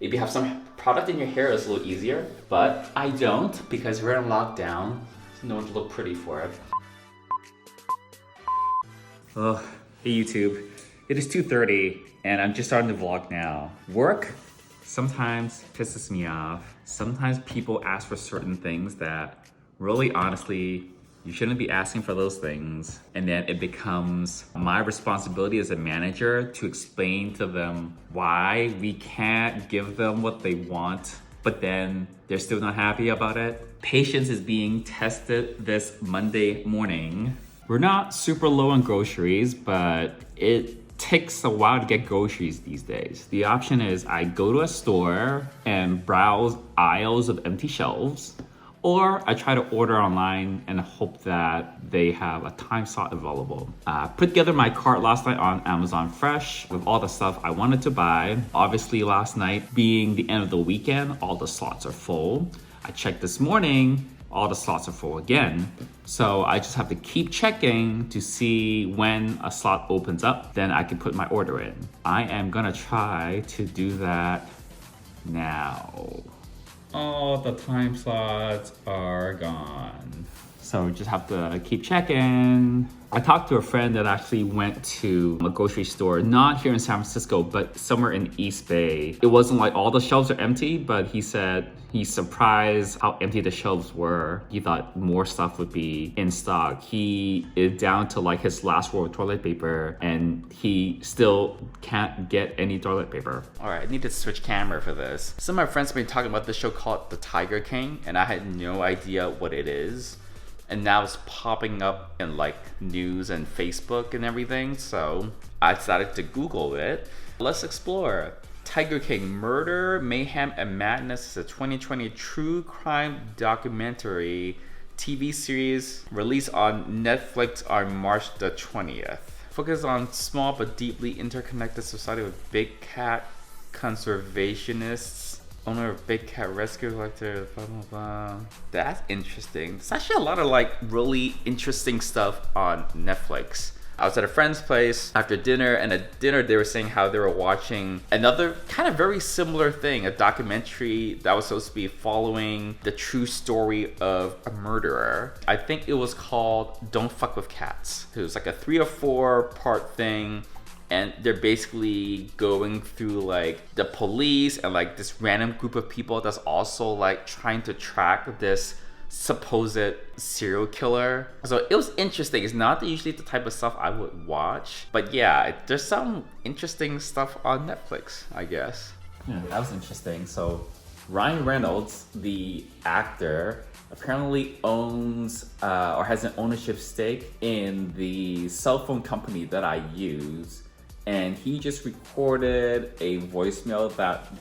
If you have some product in your hair, it's a little easier, but I don't because we're in lockdown. No one to look pretty for it. Oh, hey YouTube. It is 2:30 and I'm just starting to vlog now. Work sometimes pisses me off. Sometimes people ask for certain things that really honestly, you shouldn't be asking for those things. And then it becomes my responsibility as a manager to explain to them why we can't give them what they want, but then they're still not happy about it. Patience is being tested this Monday morning. We're not super low on groceries, but it takes a while to get groceries these days. The option is I go to a store and browse aisles of empty shelves, or I try to order online and hope that they have a time slot available. Put together my cart last night on Amazon Fresh with all the stuff I wanted to buy. Obviously last night being the end of the weekend, all the slots are full. I checked this morning, all the slots are full again. So I just have to keep checking to see when a slot opens up, then I can put my order in. I am gonna try to do that now. All the time slots are gone. So just have to keep checking. I talked to a friend that actually went to a grocery store, not here in San Francisco, but somewhere in East Bay. It wasn't like all the shelves are empty, but he said he's surprised how empty the shelves were. He thought more stuff would be in stock. He is down to like his last roll of toilet paper and he still can't get any toilet paper. All right, I need to switch camera for this. Some of my friends have been talking about this show called The Tiger King and I had no idea what it is. And now it's popping up in like news and Facebook and everything. So I decided to Google it. Let's explore. Tiger King: Murder, Mayhem, and Madness is a 2020 true crime documentary TV series released on Netflix on March the 20th. Focuses on small but deeply interconnected society with big cat conservationists, owner of big cat rescue collector, blah blah blah. That's interesting. There's actually a lot of like really interesting stuff on Netflix. I was at a friend's place after dinner, and at dinner they were saying how they were watching another kind of very similar thing, a documentary that was supposed to be following the true story of a murderer. I think it was called Don't Fuck with Cats. It was like a 3 or 4 part thing. And they're basically going through like the police and like this random group of people that's also like trying to track this supposed serial killer. So it was interesting. It's not usually the type of stuff I would watch, but yeah, there's some interesting stuff on Netflix, I guess. Yeah, that was interesting. So Ryan Reynolds, the actor, apparently owns or has an ownership stake in the cell phone company that I use. And he just recorded a voicemail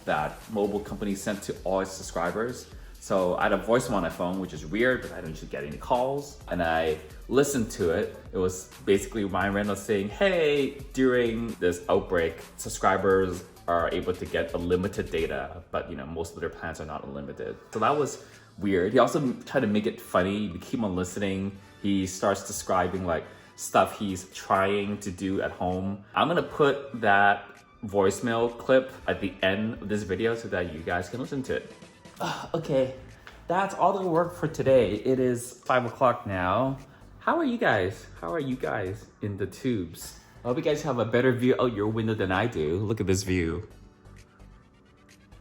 that mobile company sent to all his subscribers. So I had a voicemail on my phone, which is weird, but I don't usually get any calls. And I listened to it. It was basically Ryan Reynolds saying, hey, during this outbreak, subscribers are able to get unlimited data, but you know, most of their plans are not unlimited. So that was weird. He also tried to make it funny. You keep on listening. He starts describing like stuff he's trying to do at home. I'm gonna put that voicemail clip at the end of this video so that you guys can listen to it. Okay, that's all the work for today. It is 5 o'clock now. How are you guys? How are you guys in the tubes? I hope you guys have a better view out your window than I do. Look at this view.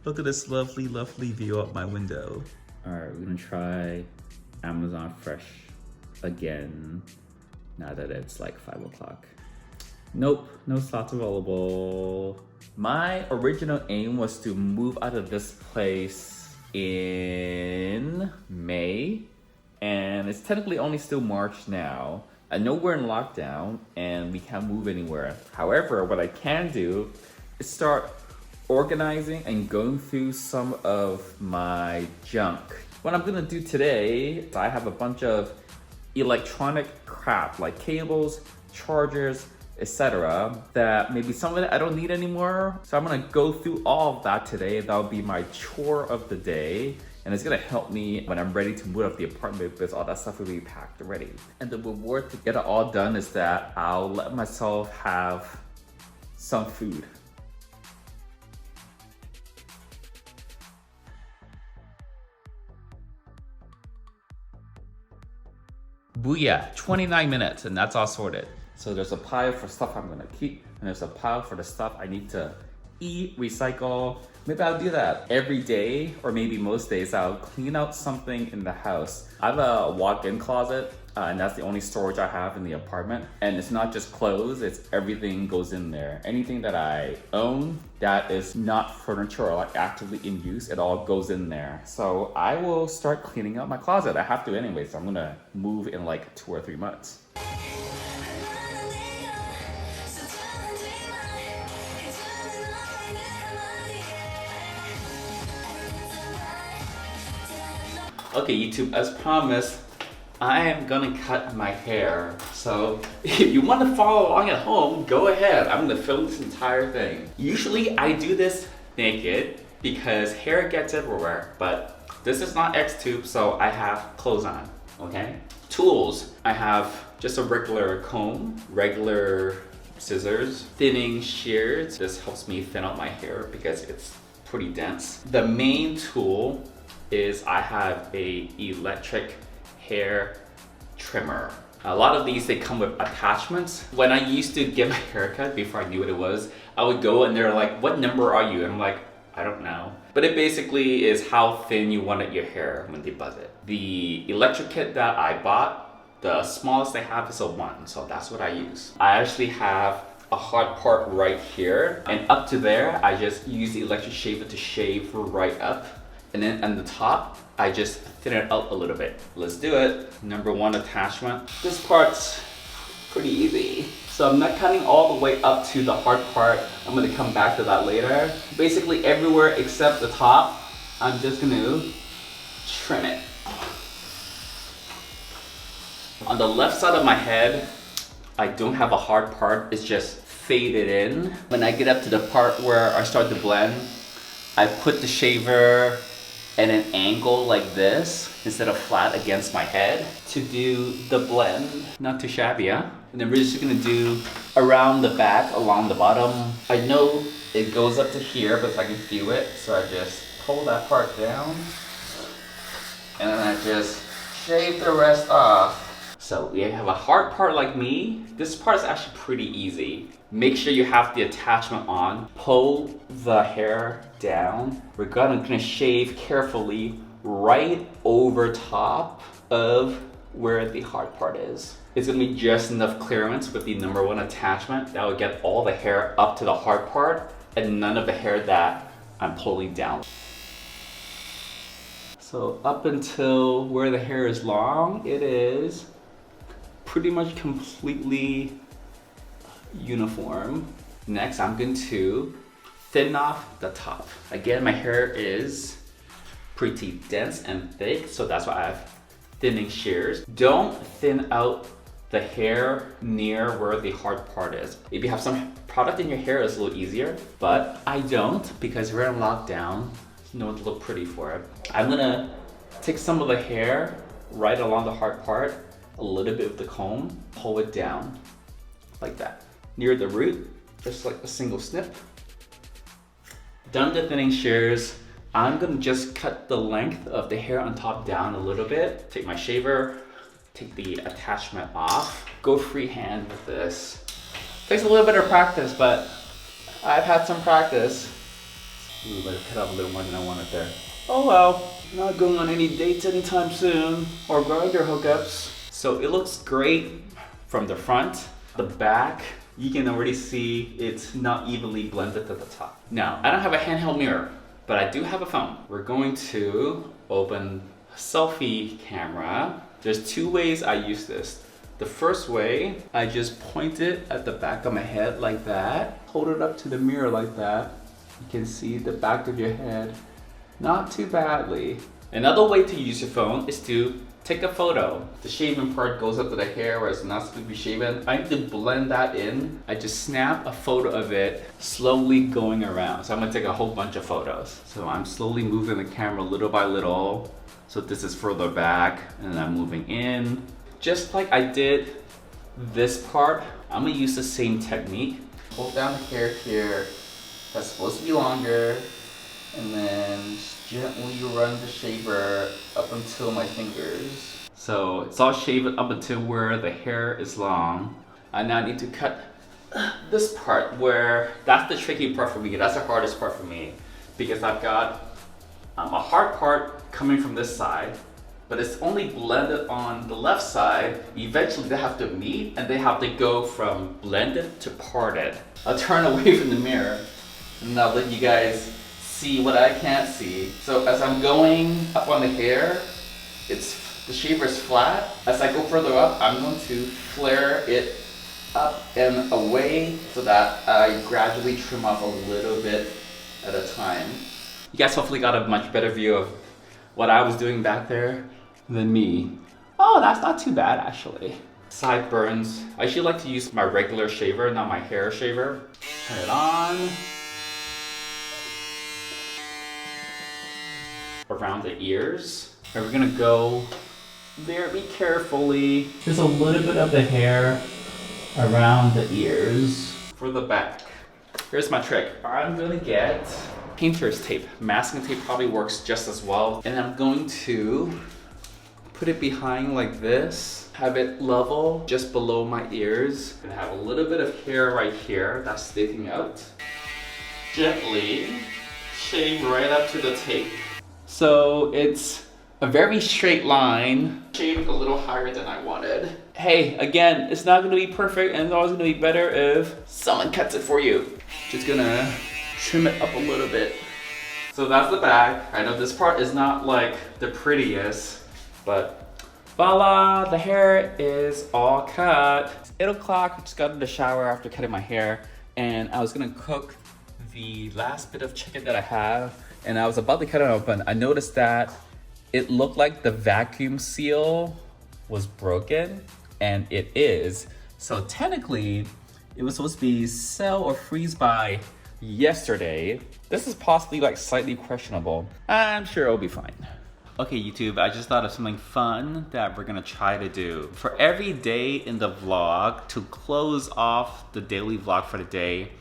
Look at this lovely, lovely view out my window. All right, we're gonna try Amazon Fresh again. Now that it's like 5 o'clock. Nope, no slots available. My original aim was to move out of this place in May, and it's technically only still March now. I know we're in lockdown and we can't move anywhere. However, what I can do is start organizing and going through some of my junk. What I'm gonna do today is I have a bunch of electronic crap like cables, chargers, etc. that maybe some of it I don't need anymore. So I'm gonna go through all of that today. That'll be my chore of the day. And it's gonna help me when I'm ready to move out of the apartment because all that stuff will be packed already. And the reward to get it all done is that I'll let myself have some food. Booyah, 29 minutes and that's all sorted. So there's a pile for stuff I'm gonna keep and there's a pile for the stuff I need to eat, recycle. Maybe I'll do that every day, or maybe most days I'll clean out something in the house. I have a walk-in closet and that's the only storage I have in the apartment. And it's not just clothes, it's everything goes in there. Anything that I own that is not furniture or like actively in use, it all goes in there. So I will start cleaning out my closet. I have to anyway, so I'm gonna move in like 2 or 3 months. Okay, YouTube, as promised, I am gonna cut my hair. So if you want to follow along at home, go ahead. I'm gonna film this entire thing. Usually I do this naked because hair gets everywhere, but this is not X-Tube, so I have clothes on, okay? Tools, I have just a regular comb, regular scissors, thinning shears. This helps me thin out my hair because it's pretty dense. The main tool is I have a electric hair trimmer. A lot of these, they come with attachments. When I used to get my haircut, before I knew what it was, I would go and they're like, what number are you? And I'm like, I don't know. But it basically is how thin you wanted your hair when they buzz it. The electric kit that I bought, the smallest they have is a 1, so that's what I use. I actually have a hard part right here, and up to there, I just use the electric shaver to shave right up. And then on the top, I just thin it out a little bit. Let's do it. Number 1 attachment. This part's pretty easy. So I'm not cutting all the way up to the hard part. I'm gonna come back to that later. Basically everywhere except the top, I'm just gonna trim it. On the left side of my head, I don't have a hard part. It's just faded in. When I get up to the part where I start to blend, I put the shaver at an angle like this instead of flat against my head to do the blend. Not too shabby, huh? And then we're just gonna do around the back, along the bottom. I know it goes up to here, but if I can feel it, so I just pull that part down and then I just shave the rest off. So we have a hard part like me. This part is actually pretty easy. Make sure you have the attachment on. Pull the hair down. We're gonna shave carefully right over top of where the hard part is. It's gonna be just enough clearance with the number 1 attachment that will get all the hair up to the hard part and none of the hair that I'm pulling down. So up until where the hair is long, it is pretty much completely uniform. Next, I'm going to thin off the top. Again, my hair is pretty dense and thick, so that's why I have thinning shears. Don't thin out the hair near where the hard part is. If you have some product in your hair, it's a little easier, but I don't because we're in lockdown. No one to look pretty for it. I'm gonna take some of the hair right along the hard part, a little bit of the comb, pull it down like that. Near the root, just like a single snip. Done the thinning shears, I'm gonna just cut the length of the hair on top down a little bit. Take my shaver, take the attachment off. Go freehand with this. Takes a little bit of practice, but I've had some practice. Ooh, but I cut off a little more than I wanted there. Oh well, not going on any dates anytime soon or grinder hookups. So it looks great from the front. The back, you can already see it's not evenly blended to the top. Now, I don't have a handheld mirror, but I do have a phone. We're going to open a selfie camera. There's 2 ways I use this. The first way, I just point it at the back of my head like that. Hold it up to the mirror like that. You can see the back of your head, not too badly. Another way to use your phone is to take a photo. The shaving part goes up to the hair where it's not supposed to be shaven. I need to blend that in. I just snap a photo of it slowly going around. So I'm gonna take a whole bunch of photos. So I'm slowly moving the camera little by little. So this is further back and I'm moving in. Just like I did this part, I'm gonna use the same technique. Pull down the hair here. That's supposed to be longer. And then gently run the shaver up until my fingers. So it's all shaved up until where the hair is long. And now I need to cut this part where, that's the tricky part for me. That's the hardest part for me. Because I've got a hard part coming from this side, but it's only blended on the left side. Eventually they have to meet and they have to go from blended to parted. I'll turn away from the mirror and I'll let you guys see what I can't see. So as I'm going up on the hair, the shaver is flat. As I go further up, I'm going to flare it up and away so that I gradually trim off a little bit at a time. You guys hopefully got a much better view of what I was doing back there than me. Oh, that's not too bad actually. Sideburns. I usually like to use my regular shaver, not my hair shaver. Turn it on. Around the ears. And we're gonna go very carefully. Just a little bit of the hair around the ears. For the back. Here's my trick. I'm gonna get painter's tape. Masking tape probably works just as well. And I'm going to put it behind like this. Have it level just below my ears. And have a little bit of hair right here that's sticking out. Gently shave right up to the tape. So it's a very straight line, shaved a little higher than I wanted. Hey, again, it's not gonna be perfect and it's always gonna be better if someone cuts it for you. Just gonna trim it up a little bit. So that's the back. I know this part is not like the prettiest, but voila, the hair is all cut. It's 8 o'clock, I just got in the shower after cutting my hair and I was gonna cook the last bit of chicken that I have and I was about to cut it open. I noticed that it looked like the vacuum seal was broken, and it is. So technically, it was supposed to be sell or freeze by yesterday. This is possibly like slightly questionable. I'm sure it'll be fine. Okay, YouTube, I just thought of something fun that we're gonna try to do. For every day in the vlog, to close off the daily vlog for the day,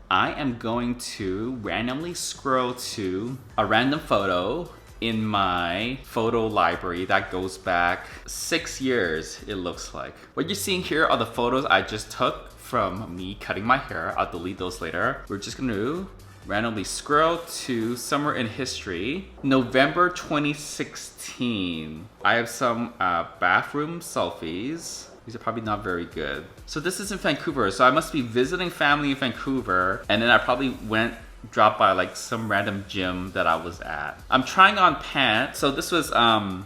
I am going to randomly scroll to a random photo in my photo library that goes back 6 years, it looks like. What you're seeing here are the photos I just took from me cutting my hair. I'll delete those later. We're just gonna randomly scroll to somewhere in history. November 2016. I have some bathroom selfies. These are probably not very good. So this is in Vancouver, so I must be visiting family in Vancouver, and then I probably dropped by like some random gym that I was at. I'm trying on pants. So this was a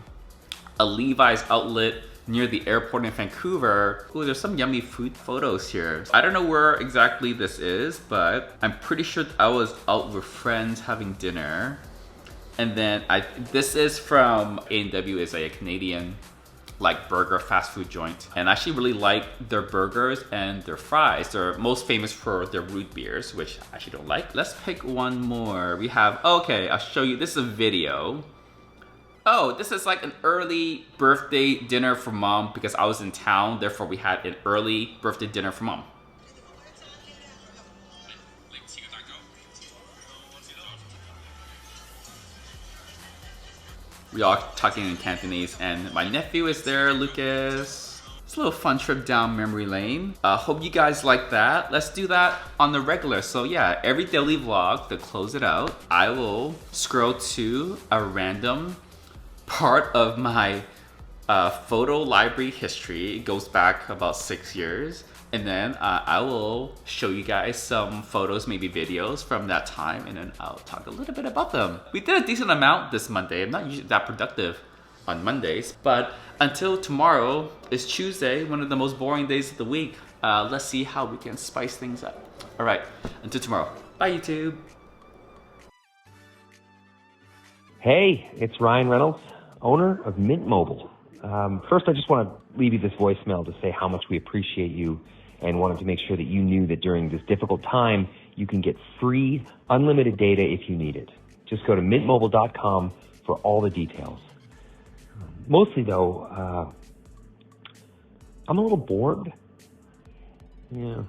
Levi's outlet near the airport in Vancouver. Ooh, there's some yummy food photos here. I don't know where exactly this is, but I'm pretty sure I was out with friends having dinner. And then this is from A&W, is a Canadian like burger fast food joint, and I actually really like their burgers and their fries. They're most famous for their root beers, which I actually don't like. Let's pick one more. We have, okay, I'll show you, this is a video. Oh, this is like an early birthday dinner for mom because I was in town, therefore we had an early birthday dinner for mom. We all talking in Cantonese, and my nephew is there, Lucas. It's a little fun trip down memory lane. Hope you guys like that. Let's do that on the regular. So yeah, every daily vlog, to close it out, I will scroll to a random part of my photo library history. It goes back about 6 years. And then I will show you guys some photos, maybe videos from that time, and then I'll talk a little bit about them. We did a decent amount this Monday. I'm not usually that productive on Mondays, but until tomorrow is Tuesday, one of the most boring days of the week. Let's see how we can spice things up. All right, until tomorrow. Bye, YouTube. Hey, it's Ryan Reynolds, owner of Mint Mobile. First, I just want to leave you this voicemail to say how much we appreciate you and wanted to make sure that you knew that during this difficult time, you can get free, unlimited data if you need it. Just go to mintmobile.com for all the details. Mostly, though, I'm a little bored. Yeah.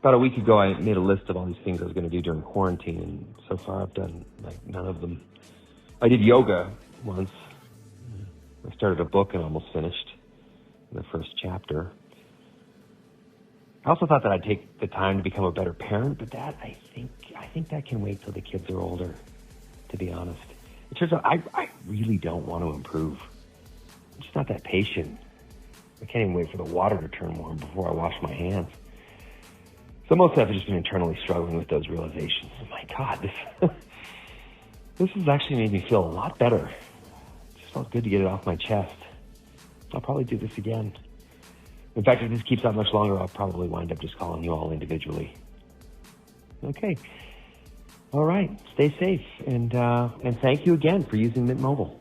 About a week ago, I made a list of all these things I was going to do during quarantine, and so far I've done like none of them. I did yoga once. I started a book and almost finished the first chapter. I also thought that I'd take the time to become a better parent, but that I think that can wait till the kids are older, to be honest. It turns out I really don't want to improve. I'm just not that patient. I can't even wait for the water to turn warm before I wash my hands. So most of I've just been internally struggling with those realizations. Oh my God, this has actually made me feel a lot better. It just felt good to get it off my chest. I'll probably do this again. In fact, if this keeps out much longer, I'll probably wind up just calling you all individually. Okay. All right. Stay safe. And thank you again for using Mint Mobile.